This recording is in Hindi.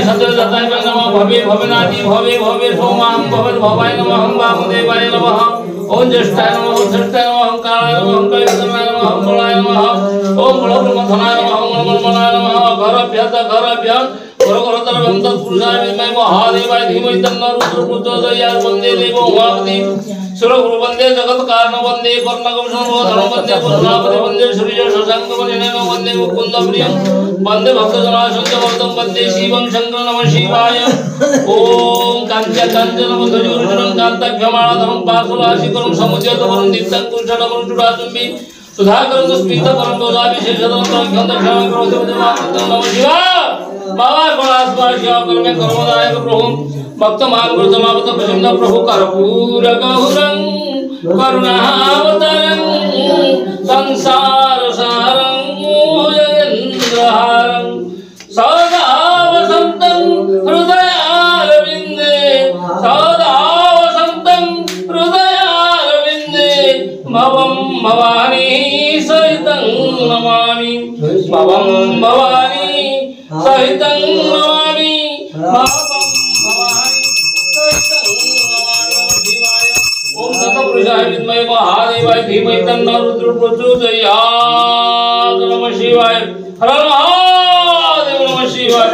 सत्यदत्ताय नमः भवे भवनादि भवे भवे सोमां भवद भवाय नमः वामदेवाय नमः ओम ज्येष्ठाय नमः ओम श्रेष्ठाय नमः ओम कालाय नमः ओम कलियुगाय नमः ओम बलाय नमः ओम बलब्रह्मथनाय नमः ओम मनमनाय नमः घरभ्य घरतर बंद पुरुषाय विद्महे महादेवाय धीमहि तन्नो रुद्र प्रचोदयात् वन्दे देवो उमापति सुरगुरु वन्दे जगत कारण वन्दे कर्णकवशं धनं वन्दे पूर्णापति वन्दे सूर्य शशांक वन्दे वन्दे मुकुंद प्रियं वन्दे भक्तजनाशंकवर्धं वन्दे शिवं शंकर नमः शिवाय ओम कांचन मधुजूर्जनं कांताभ्यमाणधरं पार्श्वराशिकरं समुद्यतवरं दीप्तं कुशलवरं चूडाचुम्बी सुधाकरं स्मितकरं दोषाभिषेकं क्षमं करोति नमः शिवाय बाबा कोणास्वाश्या कर्मे कर्मदायक प्रभु भक्त मार्गदमावत प्रसन्न प्रभु कर्पूर गौरं करुणावतारं संसार सारं मोहेन्द्रहारं सदा वसन्तं हृदयारविन्दे सदा वसन्तं हृदयारविन्दे भवं भवानी सहितं नमामि भवं भवानी सहितं नमामि भवं भवानी सहितं नमामि शिवाय ओम तत्पुरुषाय विद्महे महादेवाय धीमहि तन्नो रुद्र प्रचोदयात् नमः शिवाय हर हर महादेव नमः शिवाय।